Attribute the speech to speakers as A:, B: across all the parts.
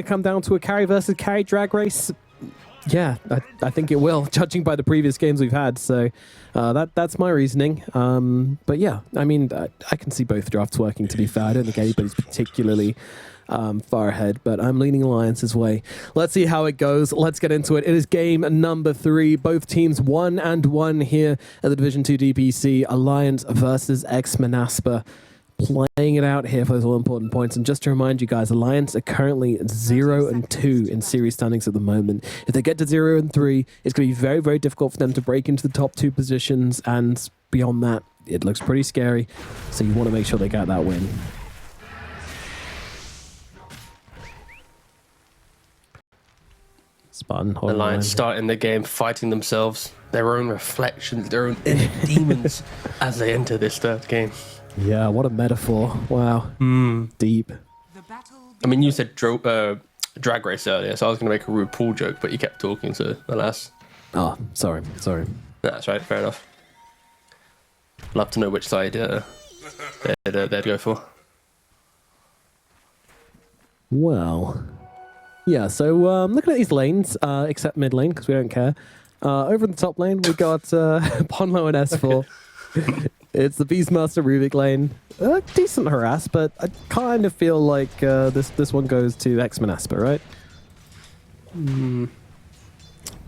A: to come down to a carry versus carry drag race? Yeah, I think it will, judging by the previous games we've had. So that's my reasoning. But yeah, I mean, I can see both drafts working, to be fair. I don't think anybody's particularly far ahead, but I'm leaning Alliance's way. Let's see how it goes. Let's get into it. It is game number 3. Both teams 1-1 here at the Division 2 DPC. Alliance versus ex-Monaspa. Playing it out here for those all-important points. And just to remind you guys, Alliance are currently 0-2 in series standings at the moment. If they get to 0-3, it's going to be very, very difficult for them to break into the top 2 positions. And beyond that, it looks pretty scary. So you want to make sure they get that win. Spartan,
B: Alliance starting the game, fighting themselves, their own reflections, their own inner demons as they enter this third game.
A: Yeah, what a metaphor. Wow. Deep.
B: I mean, you said drag race earlier, so I was going to make a RuPaul joke, but you kept talking, so alas.
A: Oh, sorry.
B: That's right, fair enough. Love to know which side they'd go for.
A: Well, yeah, so looking at these lanes, except mid lane, because we don't care. Over in the top lane, we've got Ponlo and S4. It's the Beastmaster Rubik lane. Decent harass, but I kind of feel like this one goes to ex-Monaspa, right?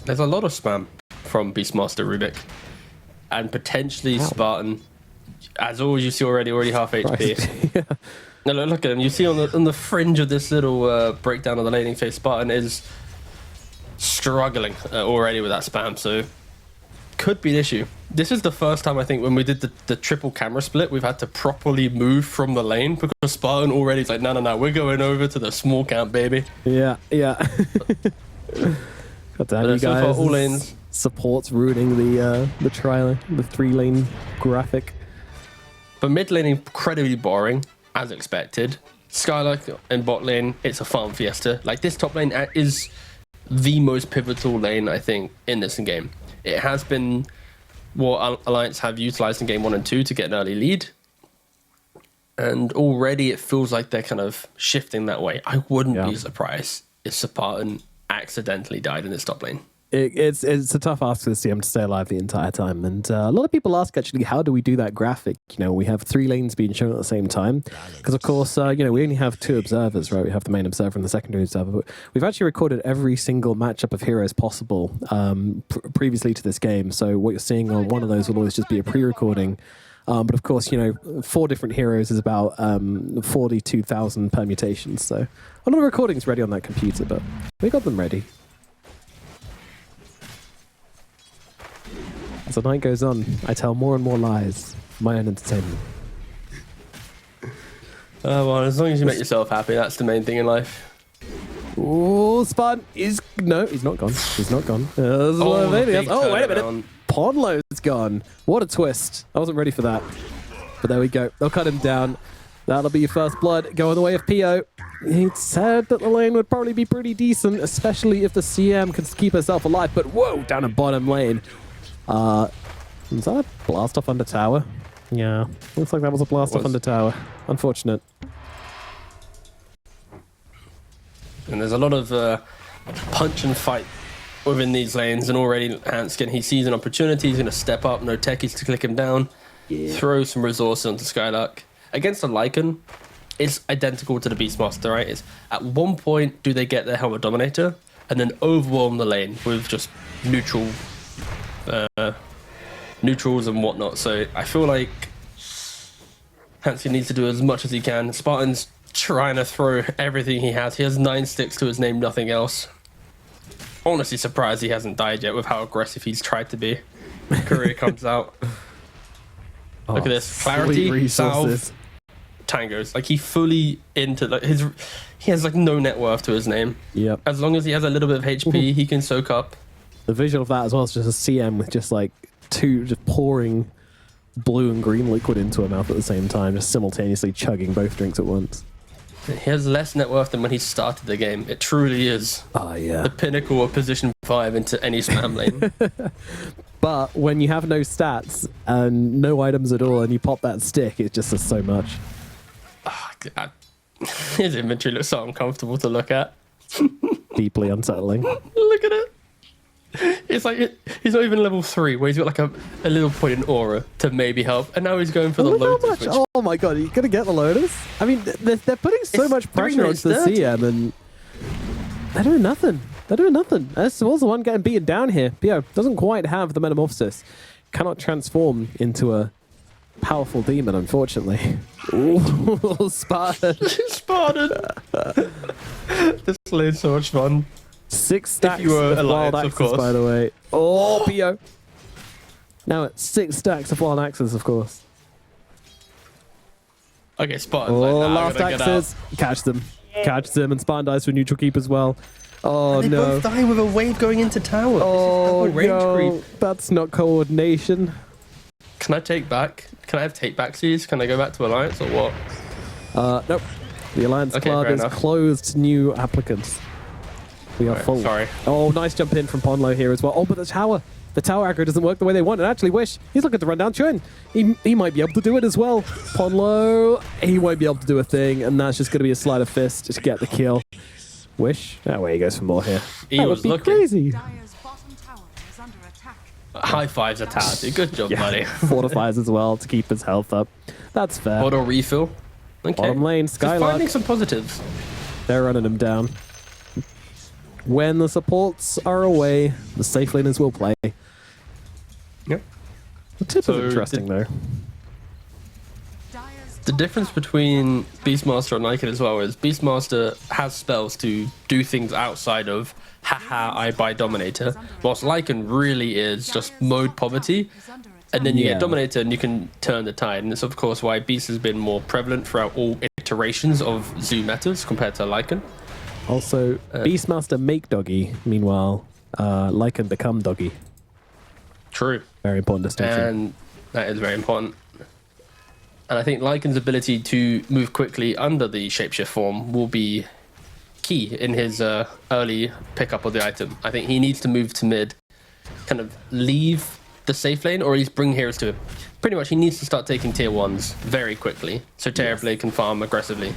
B: There's a lot of spam from Beastmaster Rubik. And potentially Spartan. As always, you see already half HP.
A: Yeah.
B: Now look at him. You see on the fringe of this little breakdown of the laning phase, Spartan is struggling already with that spam, so could be an issue. This is the first time I think when we did the triple camera split, we've had to properly move from the lane because Spartan already is like, no, we're going over to the small camp, baby.
A: Yeah. God damn, you guys.
B: All lanes.
A: Support's ruining the tri-lane, the 3-lane graphic.
B: But mid lane incredibly boring, as expected. Skylark and bot lane, it's a farm fiesta. Like, this top lane is the most pivotal lane, I think, in this game. It has been what Alliance have utilized in game 1 and 2 to get an early lead. And already it feels like they're kind of shifting that way. I wouldn't be surprised if Spartan accidentally died in this top lane.
A: It's a tough ask for the CM to stay alive the entire time, and a lot of people ask actually, how do we do that graphic? You know, we have 3 lanes being shown at the same time, because of course, we only have 2 observers, right? We have the main observer and the secondary observer. But we've actually recorded every single matchup of heroes possible previously to this game. So what you're seeing on one of those will always just be a pre-recording. But of course, 4 different heroes is about 42,000 permutations. So a lot of recordings ready on that computer, but we got them ready. As the night goes on, I tell more and more lies for my own entertainment.
B: Well, as long as you make yourself happy, that's the main thing in life.
A: Ooh, Spartan is... No, he's not gone. He's not gone. Wait a minute. Ponlo's gone. What a twist. I wasn't ready for that. But there we go. They'll cut him down. That'll be your first blood. Go on the way of PO. He said that the lane would probably be pretty decent, especially if the CM could keep herself alive. But whoa, down a bottom lane. Was that a blast off under tower? Yeah, looks like that was a blast off under tower. Unfortunate.
B: And there's a lot of punch and fight within these lanes, and already Hanskin, he sees an opportunity, he's going to step up, no techies to click him down, throw some resources onto Skylark. Against the Lycan, it's identical to the Beastmaster, right? It's at one point, do they get their Helmet Dominator, and then overwhelm the lane with just neutrals and whatnot. So I feel like Hanskin needs to do as much as he can. Spartan's trying to throw everything he has. He has 9 sticks to his name, nothing else. Honestly surprised he hasn't died yet with how aggressive he's tried to be. Career comes out. Look at this. Clarity, Salve, Tangos. Like, he fully into like he has like no net worth to his name.
A: Yep.
B: As long as he has a little bit of HP, he can soak up.
A: The visual of that as well is just a CM with just like just pouring blue and green liquid into her mouth at the same time, just simultaneously chugging both drinks at once.
B: He has less net worth than when he started the game. It truly is the pinnacle of position 5 into any spam lane.
A: But when you have no stats and no items at all and you pop that stick, it just does so much.
B: His inventory looks so uncomfortable to look at.
A: Deeply unsettling.
B: Look at it. It's like he's not even level 3, where he's got like a little point in aura to maybe help, and now he's going for the
A: Look how
B: Lotus.
A: much- Oh my god, are you gonna get the Lotus? I mean, they're putting so
B: It's
A: much
B: 3
A: pressure
B: minutes
A: onto the
B: 30.
A: CM, and they're doing nothing. They're doing nothing. S1's the one getting beaten down here. Pio doesn't quite have the Metamorphosis. Cannot transform into a powerful demon, unfortunately. Ooh, Spartan.
B: Spartan. This lane's so much fun.
A: 6 stacks
B: you were
A: of wild
B: Alliance, of
A: axes,
B: course.
A: by the way. Oh, Pio. Now it's 6 stacks of wild axes, of course.
B: Okay, Spartan.
A: Oh,
B: like, nah,
A: last
B: I gotta get
A: axes. Catch them. Catch them, and Spartan dies for a neutral keep as well. Oh,
B: They
A: no.
B: both die with a wave going into tower.
A: Oh,
B: this is range
A: no.
B: creep.
A: That's not coordination.
B: Can I take back? Can I have take back seas? Can I go back to Alliance or what?
A: Nope. The Alliance
B: Okay,
A: Club
B: fair
A: is
B: enough.
A: closed to new applicants. We are
B: Right,
A: full.
B: sorry.
A: Oh, nice jump in from Ponlo here as well. Oh, but the tower aggro doesn't work the way they want. And actually, Wish, he's looking to run down Chun. He might be able to do it as well. Ponlo, he won't be able to do a thing, and that's just going to be a sleight of fist to get the kill. Wish, oh, where he goes for more here.
B: He
A: That
B: was
A: would be
B: looking.
A: crazy.
C: Dire's bottom tower is under attack.
B: High fives are talented. Good job, buddy.
A: Fortifies as well to keep his health up. That's fair.
B: Auto refill. Okay.
A: Bottom lane,
B: Just
A: Skylark.
B: finding some positives.
A: They're running him down. When the supports are away, the safe laners will play.
B: Yep.
A: The tip
B: So
A: is interesting, though.
C: Dire's
B: The
C: top
B: difference
C: tower
B: between Beastmaster and Lycan as well is Beastmaster has spells to do things outside of haha I buy Dominator, whilst Lycan really is just mode poverty, and then you
A: Yeah.
B: get Dominator and you can turn the tide, and it's of course why Beast has been more prevalent throughout all iterations of Zoo metas compared to Lycan.
A: Also, Beastmaster make doggy. Meanwhile, Lycan become doggy.
B: True.
A: Very important distinction.
B: And that is very important. And I think Lycan's ability to move quickly under the shapeshift form will be key in his early pickup of the item. I think he needs to move to mid, kind of leave the safe lane, or he's bring heroes to him. Pretty much, he needs to start taking tier 1s very quickly, so Terrorblade can farm aggressively.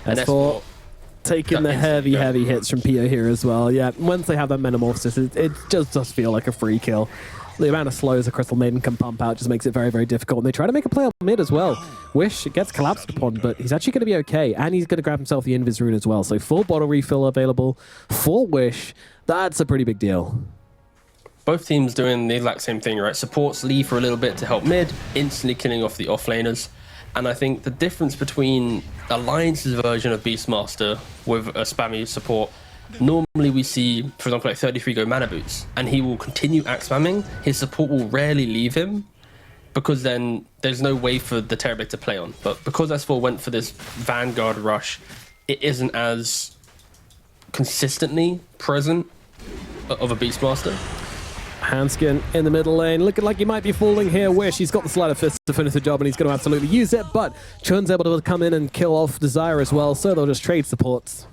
B: And
A: S4 taking the
B: That
A: heavy,
B: instantly
A: heavy hits from Pio here as well. Yeah, once they have that Metamorphosis, it just does feel like a free kill. The amount of slows a Crystal Maiden can pump out just makes it very, very difficult. And they try to make a play on mid as well. Wish gets collapsed upon, but he's actually going to be okay. And he's going to grab himself the Invis Rune as well. So full bottle refill available for Wish. That's a pretty big deal.
B: Both teams doing the exact same thing, right? Supports leave for a little bit to help mid, instantly killing off the offlaners. And I think the difference between Alliance's version of Beastmaster with a spammy support, normally we see, for example, like 33 go mana boots, and he will continue axe spamming. His support will rarely leave him, because then there's no way for the Terrorblade to play on. But because S4 went for this Vanguard rush, it isn't as consistently present of a Beastmaster.
A: Hanskin in the middle lane, looking like he might be falling here. Wish, he's got the sleight of fist to finish the job, and he's going to absolutely use it, but Chun's able to come in and kill off Desire as well, so they'll just trade supports.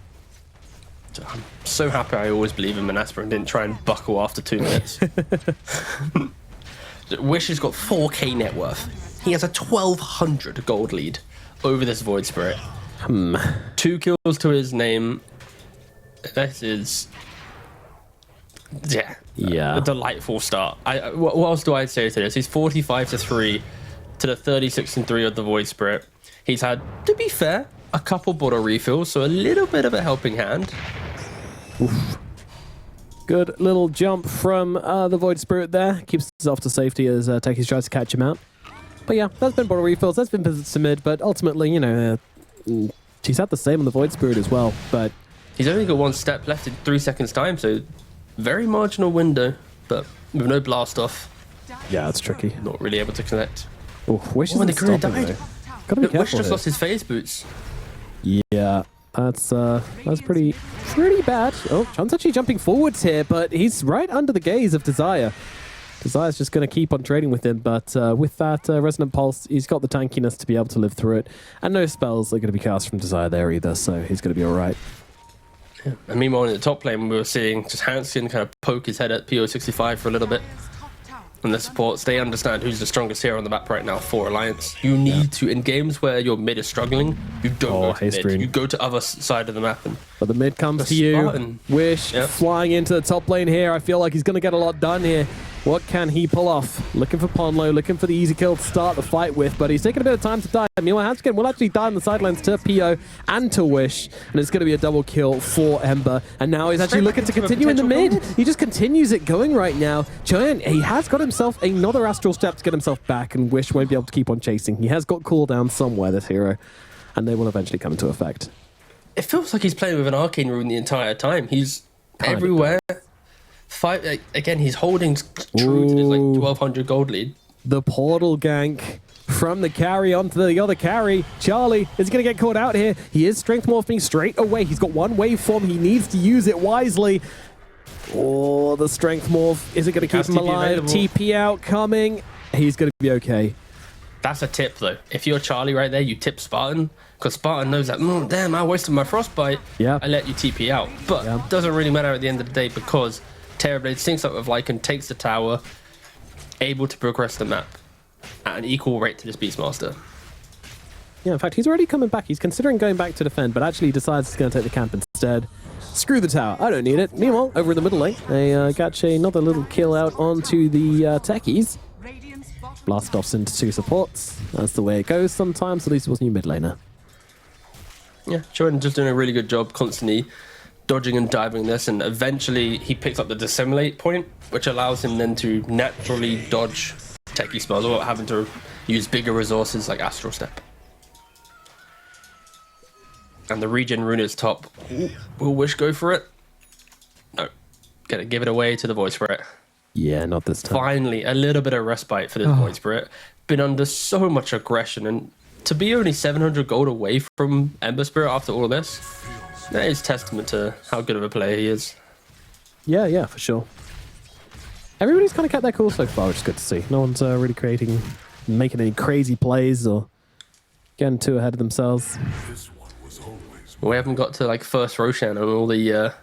B: I'm so happy I always believe in Monaspa and didn't try and buckle after 2 minutes. Wish has got 4k net worth. He has a 1200 gold lead over this Void Spirit. 2 kills to his name. This is...
A: Yeah.
B: A delightful start. What else do I say to this? He's 45-3 to the 36-3 of the Void Spirit. He's had, to be fair, a couple bottle refills, so a little bit of a helping hand.
A: Oof. Good little jump from the Void Spirit there. Keeps himself to safety as Tekis tries to catch him out. But yeah, that's been bottle refills, that's been visits to mid, but ultimately, you know, she's had the same on the Void Spirit as well, but...
B: He's only got 1 step left in 3 seconds time, so very marginal window, but with no blast off,
A: Yeah, it's tricky.
B: not really able to connect.
A: Oh, Wish
B: Oh, and
A: isn't
B: the career
A: stopping,
B: died.
A: though. Gotta be
B: Wish
A: careful
B: just
A: here.
B: lost his phase boots.
A: Yeah, that's pretty bad. Oh, Chun's actually jumping forwards here, but he's right under the gaze of Desire. Desire's just going to keep on trading with him, but with that Resonant Pulse, he's got the tankiness to be able to live through it. And no spells are going to be cast from Desire there either, so he's going to be alright.
B: And meanwhile, in the top lane, we were seeing just Hanskin kind of poke his head at PO65 for a little bit.
C: Dire's top tower
B: and the supports, they understand who's the strongest hero on the map right now for Alliance. You need to, in games where your mid is struggling, you don't go to mid. You go to other side of the map.
A: But the mid comes to you. Wish flying into the top lane here. I feel like he's going to get a lot done here. What can he pull off? Looking for Ponlo, looking for the easy kill to start the fight with, but he's taking a bit of time to die. Meanwhile, Hanskin will actually die on the sidelines to PO and to Wish, and it's going to be a double kill for Ember. And now he's actually looking to continue in the mid. He just continues it going right now. Giant, he has got himself another astral step to get himself back, and Wish won't be able to keep on chasing. He has got cooldown somewhere, this hero, and they will eventually come into effect.
B: It feels like he's playing with an arcane rune the entire time. He's everywhere. Fight again. He's holding true to his like 1,200 gold lead.
A: The portal gank from the carry onto the other carry. Charlie is going to get caught out here. He is strength morphing straight away. He's got one waveform. He needs to use it wisely. Oh, the strength morph. Is it going to keep him alive? TP out coming. He's going to be okay.
B: That's a tip, though. If you're Charlie right there, you tip Spartan, because Spartan knows that, damn, I wasted my frostbite.
A: Yeah.
B: I let you TP out. But it doesn't really matter at the end of the day, because Terrorblade syncs up with Lycan, takes the tower, able to progress the map at an equal rate to this Beastmaster.
A: Yeah, in fact, he's already coming back. He's considering going back to defend, but actually decides he's going to take the camp instead. Screw the tower. I don't need it. Meanwhile, over in the middle lane, they catch another little kill out onto the techies. Blast offs into two supports. That's the way it goes sometimes. At least it wasn't your mid laner.
B: Yeah, Jordan just doing a really good job constantly dodging and diving this, and eventually he picks up the dissimulate point, which allows him then to naturally dodge techie spells without having to use bigger resources like Astral Step. And the regen rune is top. Will Wish go for it? No. Gotta give it away to the Void Spirit.
A: Yeah, not this time.
B: Finally, a little bit of respite for this Void Spirit. Been under so much aggression, and to be only 700 gold away from Ember Spirit after all of this, that is testament to how good of a player he is.
A: Yeah, for sure. Everybody's kind of kept their cool so far, which is good to see. No one's really making any crazy plays or getting too ahead of themselves.
B: We haven't got to like first Roshan and all the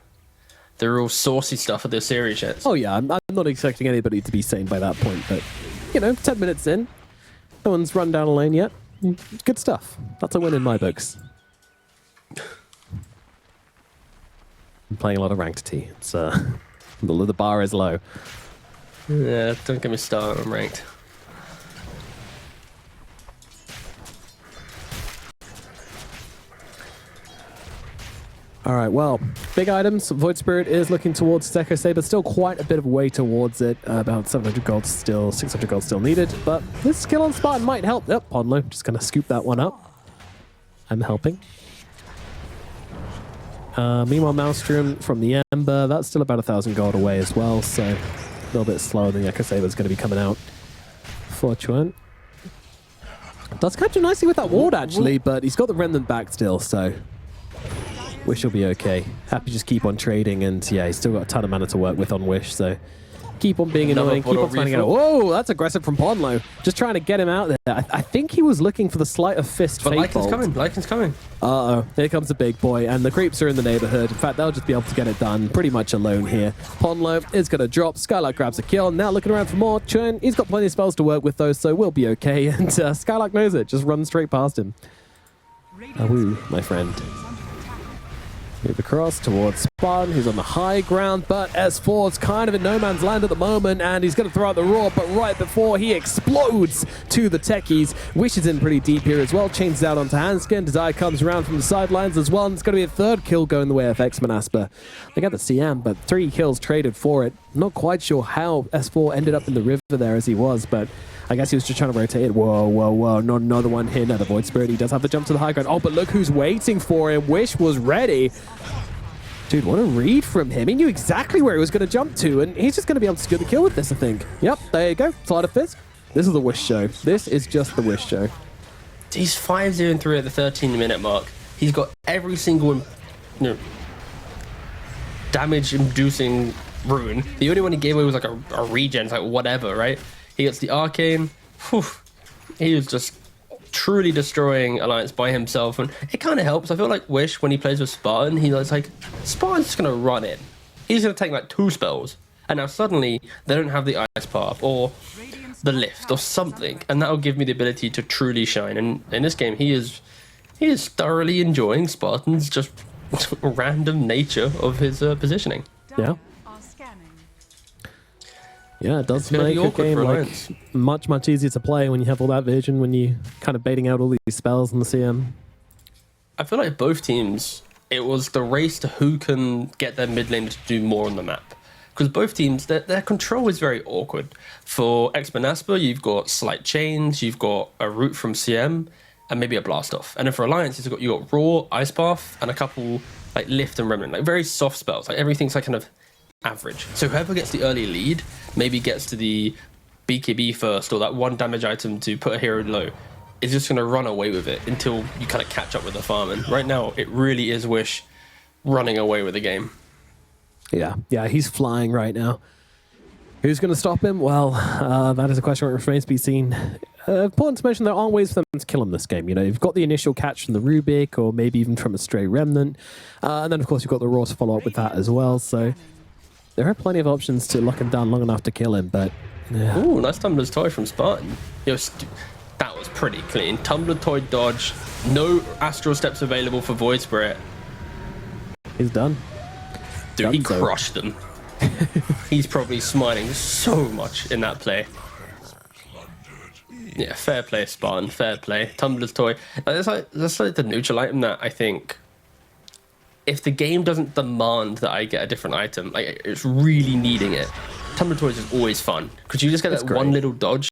B: real saucy stuff of the series yet.
A: Oh yeah, I'm not expecting anybody to be sane by that point, but 10 minutes in, no one's run down a lane yet. Good stuff. That's a win in my books. I'm playing a lot of ranked T. It's the bar is low.
B: Yeah, don't get me started on ranked.
A: All right, well, big items. Void Spirit is looking towards Echo Saber. Still quite a bit of a way towards it. About 700 gold still, 600 gold still needed. But this skill on Spartan might help. Yep, Podlo, just going to scoop that one up. I'm helping. Meanwhile, Maelstrom from the Ember, that's still about 1,000 gold away as well. So a little bit slower than the Echo Saber is going to be coming out. Fortune. Does catch him nicely with that ward, actually, but he's got the Remnant back still, so Wish will be okay. Happy just keep on trading, and yeah, he's still got a ton of mana to work with on Wish, so keep on being annoying, keep on finding out. Whoa, that's aggressive from Ponlo. Just trying to get him out there. I think he was looking for the Sleight of Fist
B: But
A: Fate Bolt.
B: Lycan's coming.
A: Uh-oh, here comes the big boy, and the creeps are in the neighborhood. In fact, they'll just be able to get it done pretty much alone here. Ponlo is going to drop. Skylark grabs a kill. Now looking around for more. Churn, he's got plenty of spells to work with, though, so we'll be okay. And Skylark knows it. Just runs straight past him. Woo, my friend. Move across towards Spartan, who's on the high ground, but S4's kind of in no man's land at the moment, and he's going to throw out the roar, but right before he explodes to the techies, Wish is in pretty deep here as well, changes out onto Hanskin, Desire comes around from the sidelines as well, and it's going to be a third kill going the way of ex-Monaspa. They got the CM, but 3 kills traded for it. Not quite sure how S4 ended up in the river there as he was, but I guess he was just trying to rotate it. Whoa, not another one here. Now the Void Spirit, he does have the jump to the high ground. Oh, but look who's waiting for him. Wish was ready. Dude, what a read from him. He knew exactly where he was going to jump to, and he's just going to be able to secure the kill with this, I think. Yep, there you go. Sleight of Fist. This is the Wish show. This is just the Wish show.
B: He's 5-0-3 at the 13-minute mark. He's got every single damage-inducing rune. The only one he gave away was like a regen, it's like whatever, right? He gets the arcane. Whew. He was just truly destroying Alliance by himself, and it kind of helps. I feel like Wish, when he plays with Spartan, he's like, Spartan's just going to run in. He's going to take like 2 spells, And now suddenly they don't have the ice path or the lift or something, and that'll give me the ability to truly shine. And in this game, he is thoroughly enjoying Spartan's just random nature of his positioning.
A: Yeah.
C: Are scanning.
A: Yeah, it does
B: gonna
A: make
B: be
A: a
B: awkward
A: game
B: for
A: like
B: Alliance.
A: much easier to play when you have all that vision, when you kind of baiting out all these spells in the CM.
B: I feel like both teams, it was the race to who can get their mid lane to do more on the map. Because both teams, their control is very awkward. For ex-Monaspa, you've got slight chains, you've got a root from CM, and maybe a blast off. And then for Alliance, you got raw, ice path, and a couple like lift and remnant, like very soft spells. Like everything's like kind of average. So whoever gets the early lead maybe gets to the BKB first, or that one damage item to put a hero low, is just going to run away with it until you kind of catch up with the farm. And right now, it really is Wish running away with the game.
A: Yeah, he's flying right now. Who's going to stop him? Well, that is a question that remains to be seen. Important to mention, there aren't ways for them to kill him this game. You know, you've got the initial catch from the Rubik, or maybe even from a stray Remnant. And then, of course, you've got the Raw to follow up with that as well. So there are plenty of options to lock him down long enough to kill him, but... Yeah.
B: Ooh, nice Tumbler's Toy from Spartan. That was pretty clean. Tumbler Toy dodge. No Astral Steps available for Void Spirit.
A: He's done.
B: Dude, he
A: Done so.
B: crushed them. He's probably smiling so much in that play. Yeah, fair play, Spartan. Fair play. Tumbler's Toy. That's like the neutral item that I think, if the game doesn't demand that I get a different item, like it's really needing it, Tumbler Toys is always fun because you just get
A: It's
B: that
A: great.
B: one little dodge.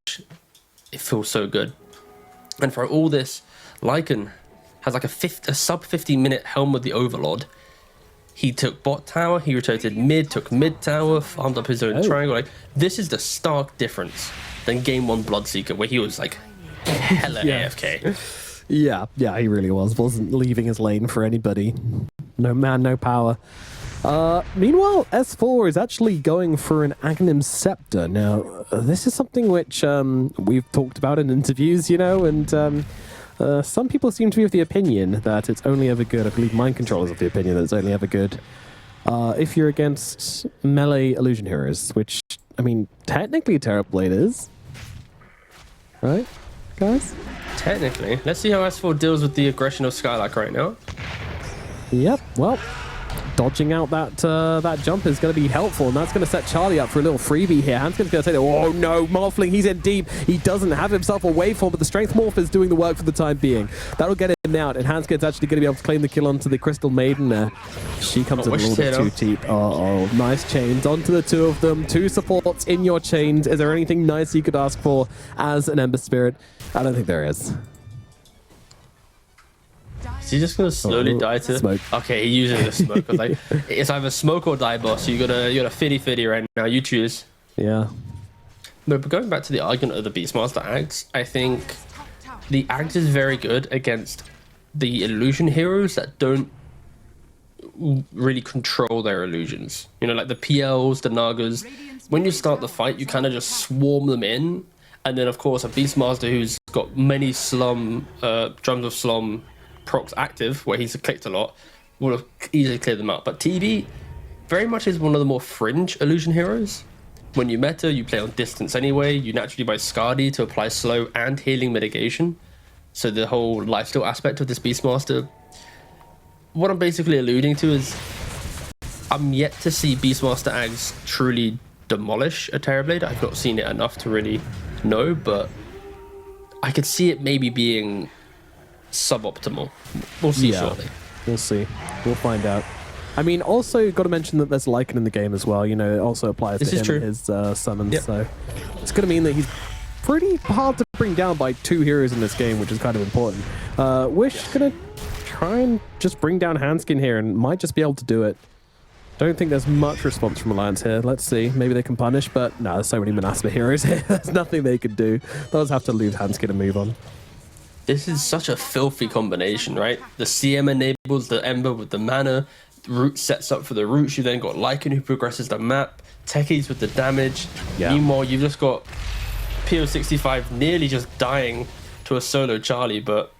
B: It feels so good. And for all this, Lycan has like a sub 50-minute Helm of the Overlord. He took bot tower, he rotated mid, took mid tower, farmed up his own triangle. Like, this is the stark difference than game 1 Bloodseeker, where he was like hella AFK.
A: Yeah, he really wasn't leaving his lane for anybody. No man, no power. Meanwhile, S4 is actually going for an Aghanim Scepter. Now, this is something which we've talked about in interviews, you know, and some people seem to be of the opinion that it's only ever good. I believe Mind Control is of the opinion that it's only ever good if you're against melee illusion heroes, which, I mean, technically Terrorblade is. Right, guys?
B: Technically. Let's see how S4 deals with the aggression of Skylark right now.
A: Yep, well, dodging out that jump is going to be helpful, and that's going to set Charlie up for a little freebie here. Hanskin's going to take it. Oh no, Morphling, he's in deep. He doesn't have himself a waveform, but the Strength Morph is doing the work for the time being. That'll get him out, and Hanskin's actually going to be able to claim the kill onto the Crystal Maiden there. She comes in a little bit too deep. Oh, nice chains onto the two of them. 2 supports in your chains. Is there anything nice you could ask for as an Ember Spirit? I don't think there is.
B: Is he just gonna slowly die to
A: smoke?
B: Okay, he uses the smoke. I was like, it's either smoke or die, boss. You got a fitty right now. You choose.
A: Yeah.
B: No, but going back to the argument of the Beastmaster Axe, I think the Axe is very good against the illusion heroes that don't really control their illusions. You know, like the PLs, the Nagas. When you start the fight, you kind of just swarm them in, and then of course a Beastmaster who's got many Slum, Drums of Slum procs active, where he's clicked a lot, would have easily cleared them out. But TB very much is one of the more fringe illusion heroes. When you meta, you play on distance anyway. You naturally buy Skadi to apply slow and healing mitigation. So the whole lifesteal aspect of this Beastmaster, what I'm basically alluding to is I'm yet to see Beastmaster Ags truly demolish a Terrorblade. I've not seen it enough to really know, but I could see it maybe being suboptimal. We'll see shortly.
A: We'll see. We'll find out. I mean, also, you've got to mention that there's Lycan in the game as well. You know, it also applies to him and his summons.
B: Yep.
A: So it's going to mean that he's pretty hard to bring down by 2 heroes in this game, which is kind of important. Wish going to try and just bring down Hanskin here and might just be able to do it. Don't think there's much response from Alliance here. Let's see. Maybe they can punish, but no, there's so many Monaspa heroes here. There's nothing they could do. They'll just have to leave Hanskin and move on.
B: This is such a filthy combination, right? The CM enables the Ember with the mana. Root sets up for the roots. You then got Lycan who progresses the map. Techies with the damage.
A: Yeah.
B: Meanwhile, you've just got PO65 nearly just dying to a solo Charlie, but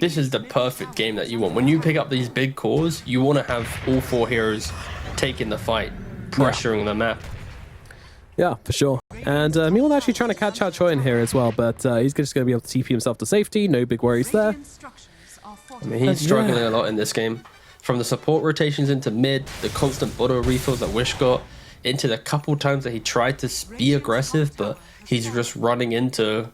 B: this is the perfect game that you want. When you pick up these big cores, you want to have all 4 heroes taking the fight, pressuring the map.
A: Yeah, for sure. And Milan actually trying to catch out Choi in here as well, but he's just going to be able to TP himself to safety. No big worries there.
B: I mean, he's struggling a lot in this game. From the support rotations into mid, the constant auto refills that Wish got, into the couple times that he tried to be aggressive, but he's just running into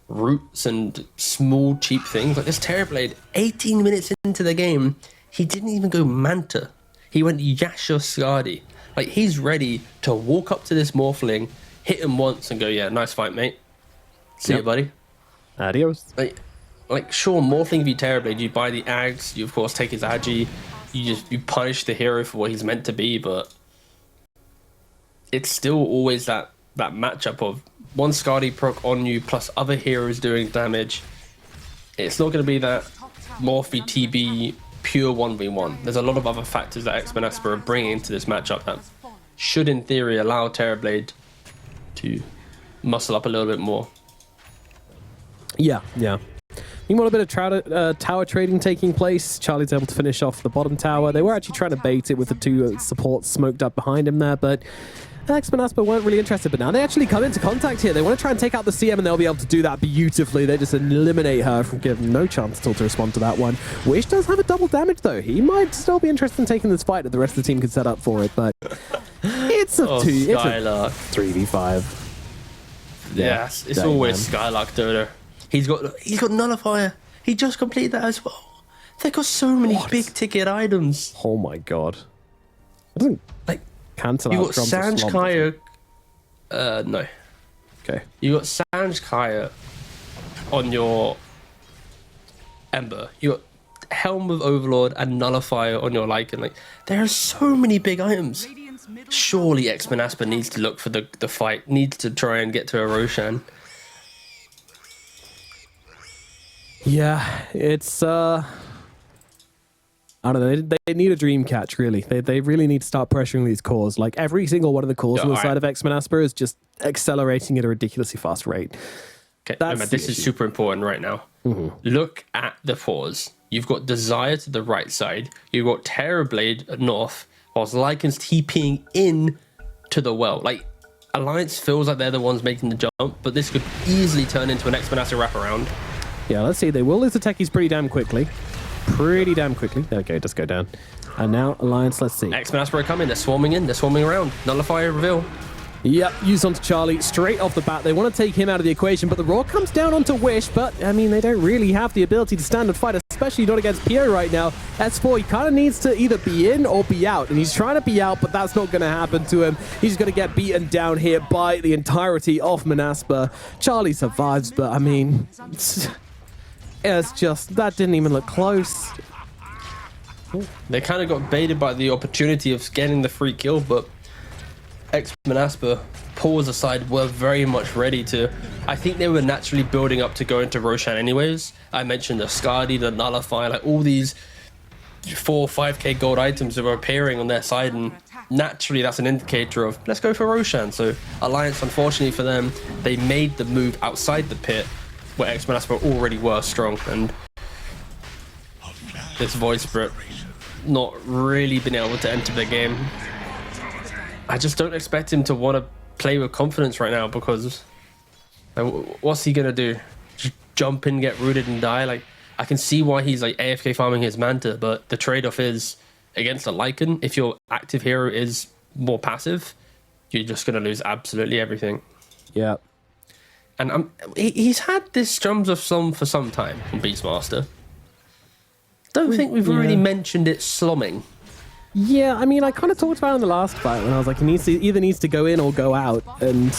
B: roots and small, cheap things. Like this Terrorblade, 18 minutes into the game, he didn't even go Manta. He went Yasha Skadi. Like, he's ready to walk up to this Morphling, hit him once and go, yeah, nice fight, mate. See you, buddy.
A: Adios.
B: Like sure, Morphling v Terrorblade, you buy the Ags, you of course take his Agi, you punish the hero for what he's meant to be, but it's still always that matchup of one Skadi proc on you plus other heroes doing damage. It's not going to be that Morph v TB pure 1v1. There's a lot of other factors that ex-Monaspa are bringing into this matchup that should, in theory, allow Terrorblade to muscle up a little bit more.
A: Yeah. Meanwhile, a bit of tower trading taking place. Charlie's able to finish off the bottom tower. They were actually trying to bait it with the two supports smoked up behind him there, but ex-Monaspa weren't really interested. But now they actually come into contact here. They want to try and take out the CM, and they'll be able to do that beautifully. They just eliminate her from giving no chance at all to respond to that one. Wish does have a double damage, though. He might still be interested in taking this fight if the rest of the team could set up for it, but it's a it's a 3v5.
B: Yes, it's always Skylark Dodo. He's got Nullifier. He just completed that as well. They got so many big ticket items.
A: Oh my god. It doesn't
B: like
A: cancel
B: you
A: out
B: got
A: drums
B: Sanj Kaya. No.
A: Okay.
B: You got Sanj Kaya on your Ember. You got Helm of Overlord and Nullifier on your Lycan. Like, there are so many big items. Surely ex-Monaspa needs to look for the fight, needs to try and get to a Roshan.
A: Yeah, it's I don't know. They need a dream catch, really. They really need to start pressuring these cores. Like, every single one of the cores on the side of ex-Monaspa is just accelerating at a ridiculously fast rate.
B: Okay, remember, this is super important right now. Look at the fours. You've got Desire to the right side. You've got Terrorblade at north, whilst Lycan's TPing in to the well. Like, Alliance feels like they're the ones making the jump, but this could easily turn into an ex-Monaspa wraparound. Yeah,
A: let's see. They will lose the techies pretty damn quickly. There we go, it does go down. And now Alliance, let's see.
B: Ex-Monaspa are coming. They're swarming in. They're swarming around. Nullify reveal.
A: Yep, used onto Charlie straight off the bat. They want to take him out of the equation, but the Raw comes down onto Wish. But, I mean, they don't really have the ability to stand and fight, especially not against Pio right now. S4, he kind of needs to either be in or be out. And he's trying to be out, but that's not going to happen to him. He's going to get beaten down here by the entirety of Monaspa. Charlie survives, but, I mean, it's just, that didn't even look close.
B: They kind of got baited by the opportunity of getting the free kill, but ex-Monaspa, pause aside, were very much ready to. I think they were naturally building up to go into Roshan anyways. I mentioned the Skadi, the Nullify, like all these 4 or 5k gold items that were appearing on their side, and naturally that's an indicator of let's go for Roshan. So Alliance, unfortunately for them, they made the move outside the pit where ex-Monaspa already were strong, and this Voice Brit not really been able to enter the game. I just don't expect him to want to play with confidence right now, because like, what's he gonna do? Just jump in, get rooted and die? Like, I can see why he's like AFK farming his Manta, but the trade-off is against a Lycan, if your active hero is more passive, you're just gonna lose absolutely everything.
A: Yeah.
B: And he's had this Drums of Slum for some time on Beastmaster. Don't think we've already mentioned it slomming.
A: Yeah, I mean, I kind of talked about it in the last fight when I was like, he either needs to go in or go out, and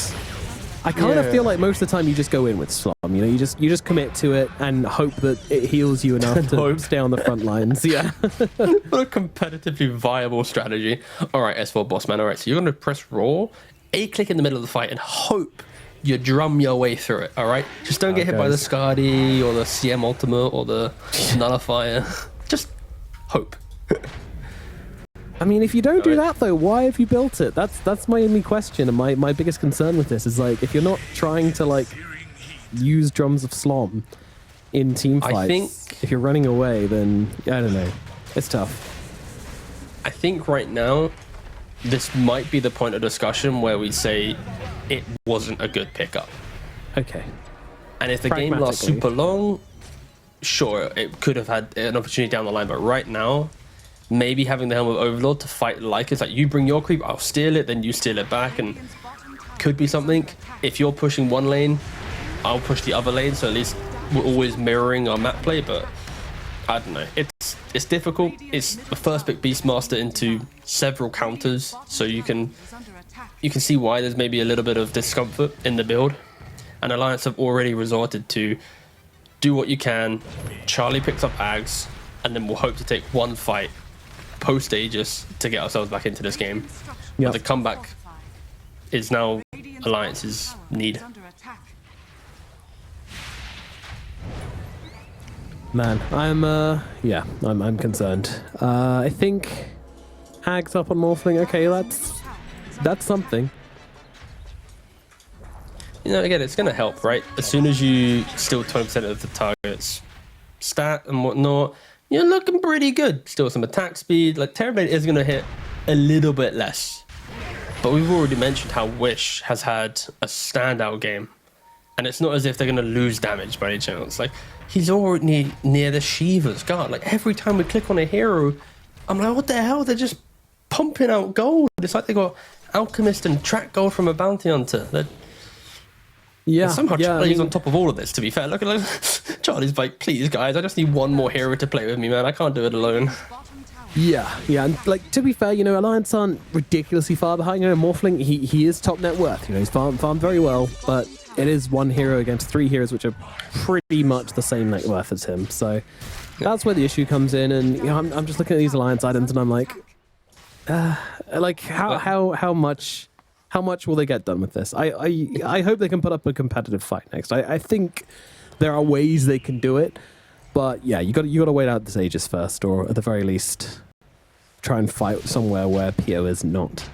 A: I kind of feel like most of the time you just go in with Slum. You know, you just commit to it and hope that it heals you enough to stay on the front lines. Yeah.
B: What a competitively viable strategy. All right, S4 boss man. All right, so you're going to press raw, A-click in the middle of the fight, and hope you drum your way through it. All right, just don't get hit by the Skadi or the CM Ultimate or the Nullifier. Just hope.
A: I mean, if you don't do that, though, why have you built it? That's my only question, and my biggest concern with this is, like, if you're not trying to, like, use Drums of Slom in team fights, if you're running away, then, I don't know. It's tough.
B: I think right now, this might be the point of discussion where we say, it wasn't a good pickup.
A: Okay.
B: And if the game lasts
A: Pragmatically.
B: super long, sure, it could have had an opportunity down the line. But right now, maybe having the Helm of Overlord to fight like it's like you bring your creep, I'll steal it, then you steal it back, and could be something. If you're pushing one lane, I'll push the other lane, so at least we're always mirroring our map play. But I don't know, it's difficult. It's the first pick Beastmaster into several counters, so you can see why there's maybe a little bit of discomfort in the build. And Alliance have already resorted to do what you can. Charlie picks up Ags, and then we'll hope to take one fight post Aegis to get ourselves back into this game.
A: Yep.
B: But the comeback is now Alliance's need.
A: Man, I'm concerned. I think Ags up on Morphling. Okay, that's something.
B: You know, again, it's going to help, right? As soon as you steal 20% of the target's stat and whatnot, you're looking pretty good. Still some attack speed. Like, Terrorblade is going to hit a little bit less. But we've already mentioned how Wish has had a standout game. And it's not as if they're going to lose damage by any chance. Like, he's already near the Shiva's guard. Like, every time we click on a hero, I'm like, what the hell? They're just pumping out gold. It's like they got Alchemist and track gold from a bounty hunter.
A: Yeah,
B: and somehow Charlie's
A: I mean,
B: on top of all of this, to be fair. Look at Charlie's like, please, guys, I just need one more hero to play with me, man. I can't do it alone.
A: Yeah, and like to be fair, you know, Alliance aren't ridiculously far behind. You know, Morphling, he is top net worth. You know, he's farmed very well, but it is one hero against three heroes which are pretty much the same net worth as him. So that's where the issue comes in. And you know, I'm just looking at these Alliance items, and I'm like how much will they get done with this? I hope they can put up a competitive fight next. I think there are ways they can do it, but yeah, you got to wait out this Aegis first, or at the very least, try and fight somewhere where PO is not.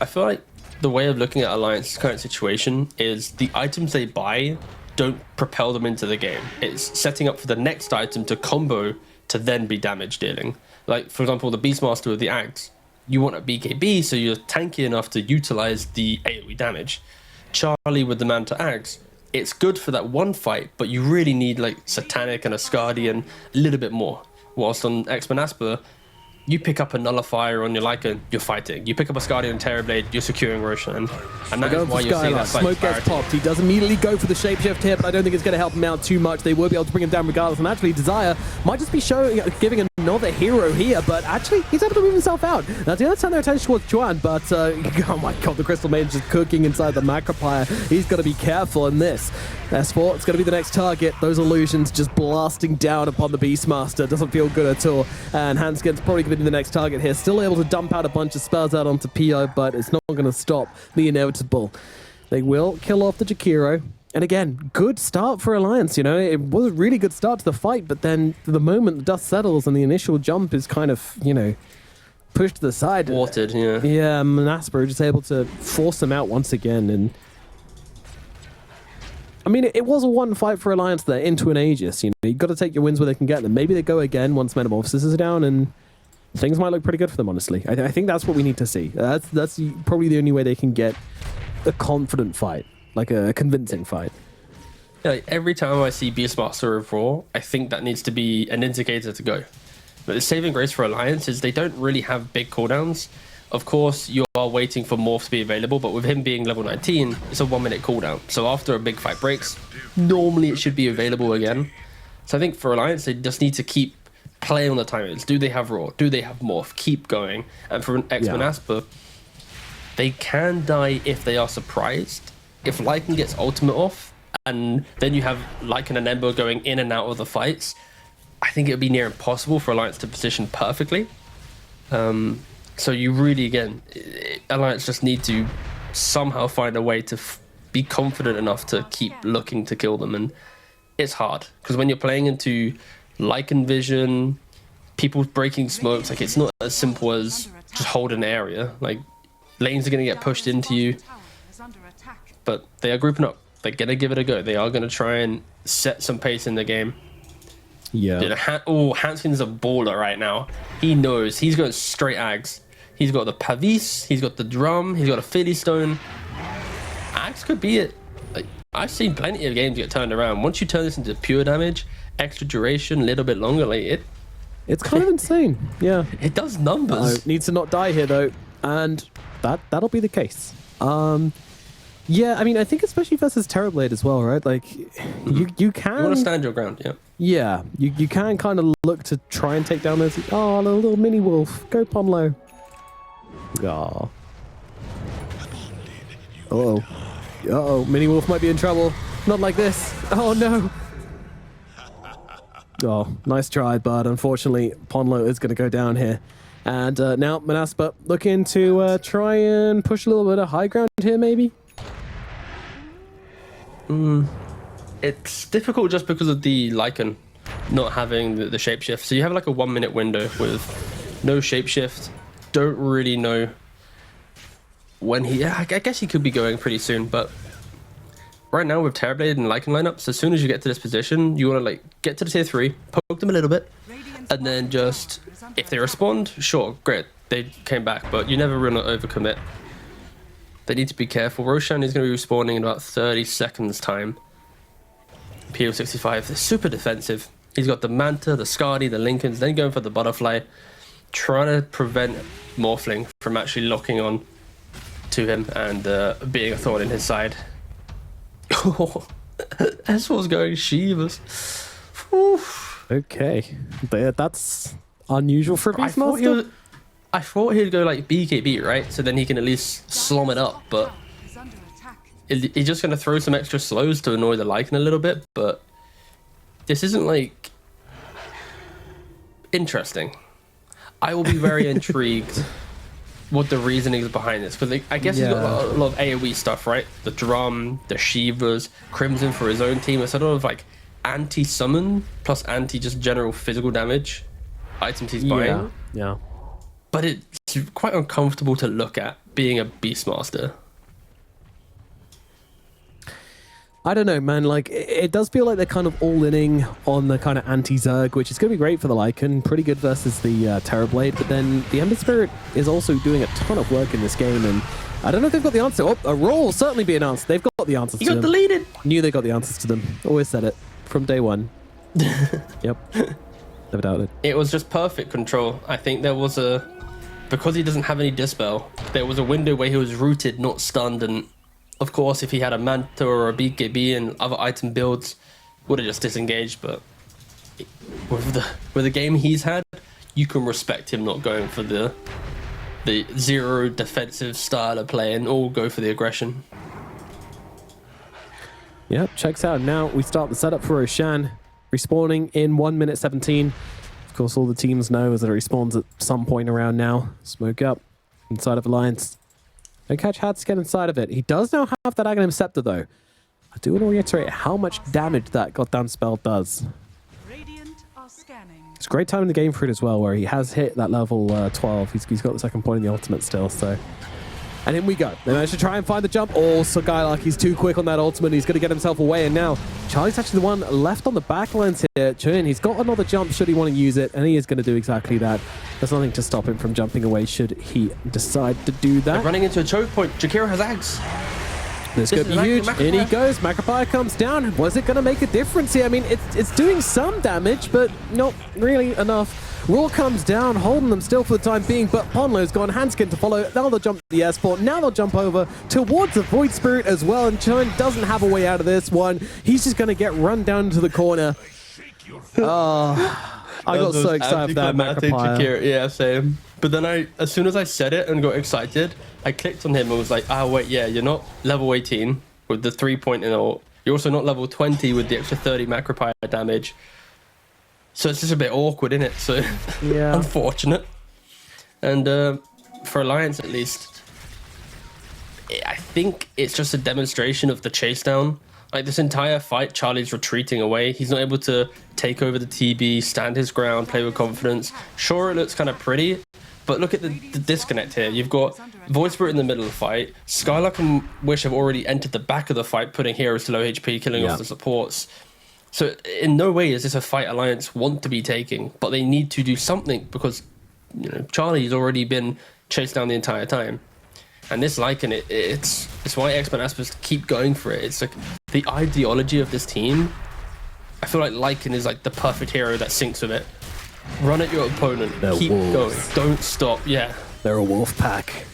B: I feel like the way of looking at Alliance's current situation is the items they buy don't propel them into the game. It's setting up for the next item to combo to then be damage dealing. Like, for example, the Beastmaster with the Axe. You want a BKB, so you're tanky enough to utilize the AoE damage. Charlie with the Manta Axe, it's good for that one fight, but you really need like Satanic and Asgardian and a little bit more. Whilst on ex-Monaspa, you pick up a Nullifier on your Lycan, you're fighting. You pick up a Asgardian and Terrorblade, you're securing Roshan. And that is why you're seeing that slight
A: Smoke gets
B: disparity.
A: popped. He does immediately go for the shapeshift here, but I don't think it's going to help him out too much. They will be able to bring him down regardless. And actually, Desire might just be giving another hero here, but actually, he's able to move himself out. Now, the other turn their attention towards Chuan, but oh my god, the Crystal Maiden's just cooking inside the Macroplier. He's got to be careful in this. S4, it's going to be the next target. Those illusions just blasting down upon the Beastmaster. Doesn't feel good at all. And Hanskin's probably going to be the next target here. Still able to dump out a bunch of spells out onto PO, but it's not going to stop the inevitable. They will kill off the Jakiro. And again, good start for Alliance, you know. It was a really good start to the fight, but then the moment the dust settles and the initial jump is kind of, you know, pushed to the side.
B: Watered, yeah.
A: Yeah, Monaspa just able to force them out once again. And I mean, it was a one fight for Alliance there into an Aegis. You know, you've got to take your wins where they can get them. Maybe they go again once Metamorphosis is down, and things might look pretty good for them, honestly. I think that's what we need to see. That's probably the only way they can get a confident fight, like a convincing fight.
B: Yeah, like every time I see Beastmaster of Raw, I think that needs to be an indicator to go. But the saving grace for Alliance is they don't really have big cooldowns. Of course, you are waiting for Morph to be available, but with him being level 19, it's a 1 minute cooldown. So after a big fight breaks, normally it should be available again. So I think for Alliance, they just need to keep playing on the timings. Do they have Raw? Do they have Morph? Keep going. And for an ex-Monaspa, they can die if they are surprised. If Lycan gets ultimate off, and then you have Lycan and Ember going in and out of the fights, I think it would be near impossible for Alliance to position perfectly. So you really, again, Alliance just need to somehow find a way to be confident enough to keep looking to kill them. And it's hard, because when you're playing into Lycan vision, people breaking smokes, like it's not as simple as just hold an area. Like, lanes are going to get pushed into you. But they are grouping up. They're going to give it a go. They are going to try and set some pace in the game.
A: Yeah.
B: Hanskin's a baller right now. He knows. He's going straight Ags. He's got the Pavis. He's got the drum. He's got a Philly Stone. Axe could be it. Like, I've seen plenty of games get turned around. Once you turn this into pure damage, extra duration, a little bit longer, like
A: It's kind of insane. Yeah.
B: it does numbers.
A: Needs to not die here though, and that'll be the case. Yeah, I mean, I think especially versus Terrorblade as well, right? Like, you can.
B: You want to stand your ground, yeah.
A: Yeah, you can kind of look to try and take down those. Oh, a little mini wolf. Go Pomlo. Aw. Uh-oh. Uh-oh, mini wolf might be in trouble. Not like this. Oh, no. Oh, nice try, but unfortunately, Ponlo is going to go down here. And now Monaspa looking to try and push a little bit of high ground here, maybe?
B: It's difficult just because of the Lycan not having the shapeshift. So you have like a 1 minute window with no shapeshift. Don't really know when he... Yeah, I guess he could be going pretty soon, but right now with Terrorblade and Lycan lineups, as soon as you get to this position, you want to like get to the tier 3, poke them a little bit, and then just... If they respond, sure, great. They came back, but you never really overcommit. They need to be careful. Roshan is going to be respawning in about 30 seconds time. PO65 is super defensive. He's got the Manta, the Skadi, the Lincolns, then going for the Butterfly, trying to prevent Morphling from actually locking on to him and being a thorn in his side. That's what's going Shivas.
A: Okay. That's unusual for Beastmaster.
B: I thought he'd go like BKB, right? So then he can at least slom it up, but
C: Is under attack.
B: he's just going to throw some extra slows to annoy the Lycan a little bit, but this isn't like interesting. I will be very intrigued what the reasoning is behind this, because I guess he's got a lot of AoE stuff, right? The drum, the Shivas, Crimson for his own team. It's a lot of like anti-summon plus anti just general physical damage items he's buying.
A: Yeah.
B: But it's quite uncomfortable to look at being a Beastmaster.
A: I don't know, man. Like, it does feel like they're kind of all-inning on the kind of anti-Zerg, which is going to be great for the Lycan. Pretty good versus the Terrorblade. But then the Ember Spirit is also doing a ton of work in this game. And I don't know if they've got the answer. Oh, a roll will certainly be an answer. They've got the answers to them.
B: He got deleted.
A: Knew they got the answers to them. Always said it. From day one. Yep. Never doubted.
B: It was just perfect control. I think there was because he doesn't have any Dispel, there was a window where he was rooted, not stunned, and of course if he had a Manta or a BKB and other item builds, would have just disengaged. But with the game he's had, you can respect him not going for the zero defensive style of play and all go for the aggression.
A: Yep, checks out. Now we start the setup for Roshan. Respawning in 1 minute 17. Of course, all the teams know is that it respawns at some point around now. Smoke up inside of Alliance. Don't catch Had to get inside of it. He does now have that Aghanim Scepter, though. I do want to reiterate how much damage that goddamn spell does.
C: Radiant are scanning.
A: It's a great time in the game for it as well, where he has hit that level 12. He's got the second point in the ultimate still, so... And in we go. They managed to try and find the jump. Oh, so Skylark, too quick on that ultimate. He's going to get himself away. And now Charlie's actually the one left on the back lines here. Chun, he's got another jump should he want to use it. And he is going to do exactly that. There's nothing to stop him from jumping away should he decide to do that.
B: They're running into a choke point. Jakiro has Ags.
A: This could be huge. In he goes. Macropire comes down. Was it going to make a difference here? I mean, it's doing some damage, but not really enough. Raw comes down, holding them still for the time being, but Ponlo's gone. Handskin to follow. Now they'll jump to the airsport. Now they'll jump over towards the Void Spirit as well, and Chun doesn't have a way out of this one. He's just going to get run down to the corner. Oh, I got so excited for that Macropire.
B: Yeah, same. But then as soon as I said it and got excited, I clicked on him and was like, wait, yeah, you're not level 18 with the 3-point in ult. You're also not level 20 with the extra 30 Macropire damage. So it's just a bit awkward, isn't it? So
A: yeah,
B: unfortunate. And for Alliance, at least, I think it's just a demonstration of the chase down. Like this entire fight, Charlie's retreating away. He's not able to take over the TB, stand his ground, play with confidence. Sure, it looks kind of pretty, but look at the disconnect here. You've got Void Spirit in the middle of the fight. Skylark and Wish have already entered the back of the fight, putting heroes to low HP, killing off the supports. So in no way is this a fight Alliance want to be taking, but they need to do something because Charlie's already been chased down the entire time. And this Lycan, it's why ex-Monaspas keep going for it. It's like the ideology of this team. I feel like Lycan is like the perfect hero that syncs with it. Run at your opponent, keep going, don't stop. Yeah,
A: they're a wolf pack.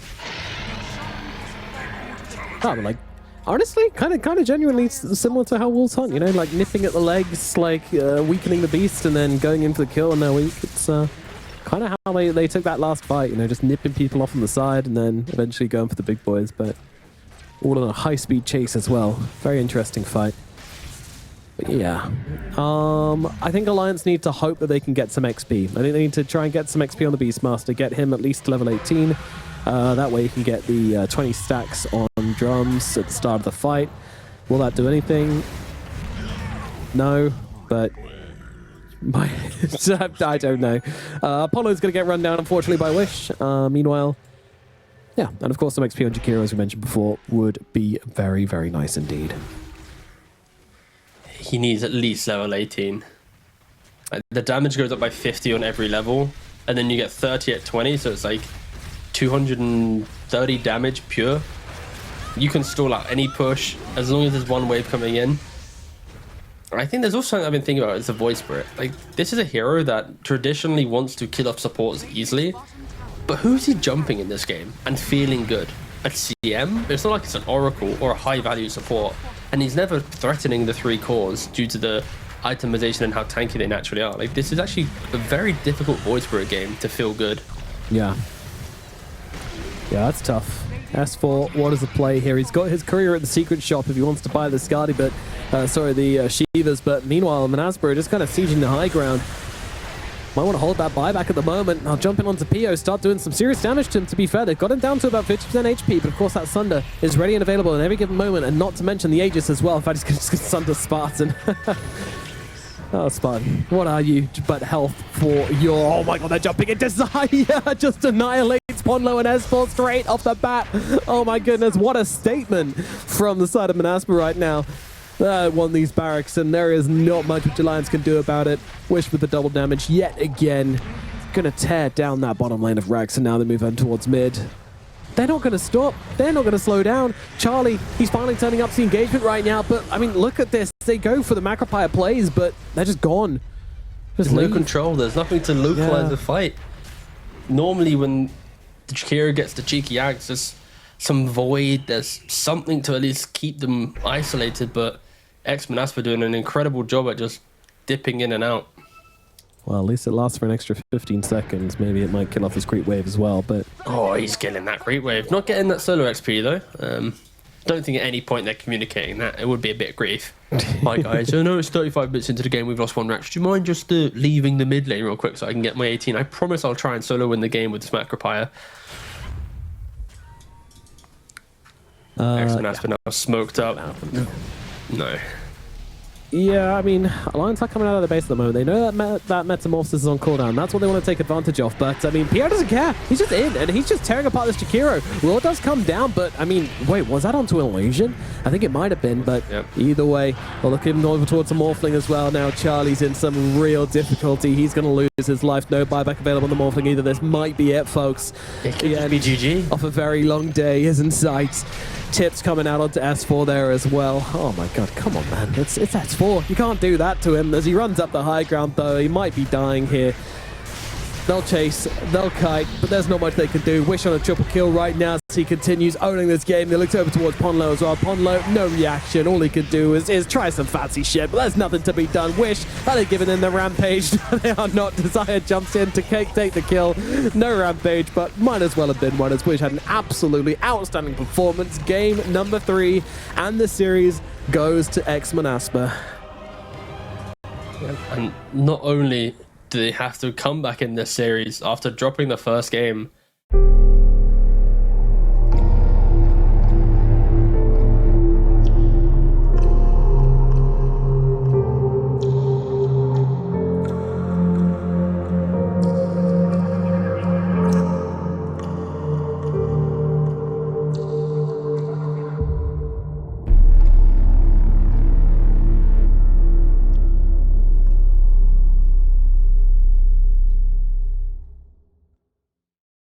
A: Oh, but like, honestly, kind of genuinely similar to how wolves hunt. You know, like nipping at the legs, like weakening the beast, and then going in for the kill when they're weak. It's kind of how they took that last fight. You know, just nipping people off on the side, and then eventually going for the big boys. But all in a high-speed chase as well. Very interesting fight. But yeah, I think Alliance need to hope that they can get some XP. I think they need to try and get some XP on the Beastmaster, get him at least to level 18. That way you can get the 20 stacks on drums at the start of the fight. Will that do anything? No, but I don't know. Apollo's going to get run down, unfortunately, by Wish. Meanwhile, yeah, and of course some XP on Jakiro, as we mentioned before, would be very, very nice indeed.
B: he needs at least level 18. Like, the damage goes up by 50 on every level, and then you get 30 at 20, so it's like 230 damage pure. You can stall out any push as long as there's one wave coming in. I think there's also something I've been thinking about, is the Void Spirit. Like, this is a hero that traditionally wants to kill off supports easily, but who's he jumping in this game and feeling good? At CM, it's not like it's an Oracle or a high value support, and he's never threatening the 3 cores due to the itemization and how tanky they naturally are. Like, this is actually a very difficult Void Spirit game to feel good.
A: Yeah. Yeah, that's tough. S4, what is the play here? He's got his courier at the secret shop if he wants to buy the Skadi, but the Shivas, but meanwhile, Monaspa just kind of sieging the high ground. Might want to hold that buyback at the moment. I'll jump in onto Pio, start doing some serious damage to him, to be fair. They've got him down to about 50% HP, but of course that Sunder is ready and available in every given moment, and not to mention the Aegis as well. In fact, he's just going to Sunder Spartan. Oh, Spartan, what are you but health for your... Oh my god, they're jumping into Desire! Just annihilates Ponlo and S4 straight off the bat. Oh my goodness, what a statement from the side of Monaspa right now. Won these barracks, and there is not much which Alliance can do about it. Wish with the double damage yet again. Gonna tear down that bottom lane of Rax, and now they move on towards mid. They're not going to stop. They're not going to slow down. Charlie, he's finally turning up the engagement right now, but I mean, look at this. They go for the Macropire plays, but they're just gone.
B: There's no control. There's nothing to localize the fight. Normally when the Jakiro gets the cheeky axe, there's some void, there's something to at least keep them isolated, but ex-Monaspa doing an incredible job at just dipping in and out.
A: Well, at least it lasts for an extra 15 seconds. Maybe it might kill off his creep wave as well, but...
B: Oh, he's killing that creep wave. Not getting that solo XP, though. Don't think at any point they're communicating that. It would be a bit of grief. Hi, guys. I know it's 35 minutes into the game. We've lost 1 Rax. Do you mind just leaving the mid lane real quick so I can get my 18? I promise I'll try and solo win the game with this Macropire. Ex-Monaspa now smoked up. No.
A: Yeah, I mean, Alliance are coming out of the base at the moment. They know that Metamorphosis is on cooldown. That's what they want to take advantage of. But, I mean, Pierre doesn't care. He's just in, and he's just tearing apart this Jakiro. Will does come down, but, I mean, wait, was that onto an illusion? I think it might have been, but either way, we'll look him over towards a Morphling as well. Now Charlie's in some real difficulty. He's going to lose his life. No buyback available on the Morphling either. This might be it, folks.
B: It could just be GG.
A: Off a very long day is in sight. Tips coming out onto S4 there as well. Oh my god, come on, man. It's S4. You can't do that to him. As he runs up the high ground, though, he might be dying here. They'll chase, they'll kite, but there's not much they can do. Wish on a triple kill right now as he continues owning this game. They looked over towards Ponlo as well. Ponlo, no reaction. All he could do is try some fancy shit, but there's nothing to be done. Wish, are they giving in the rampage? They are not. Desire jumps in to take the kill. No rampage, but might as well have been one, as Wish had an absolutely outstanding performance. Game number 3, and the series goes to ex-Monaspa.
B: And not only do they have to come back in this series after dropping the first game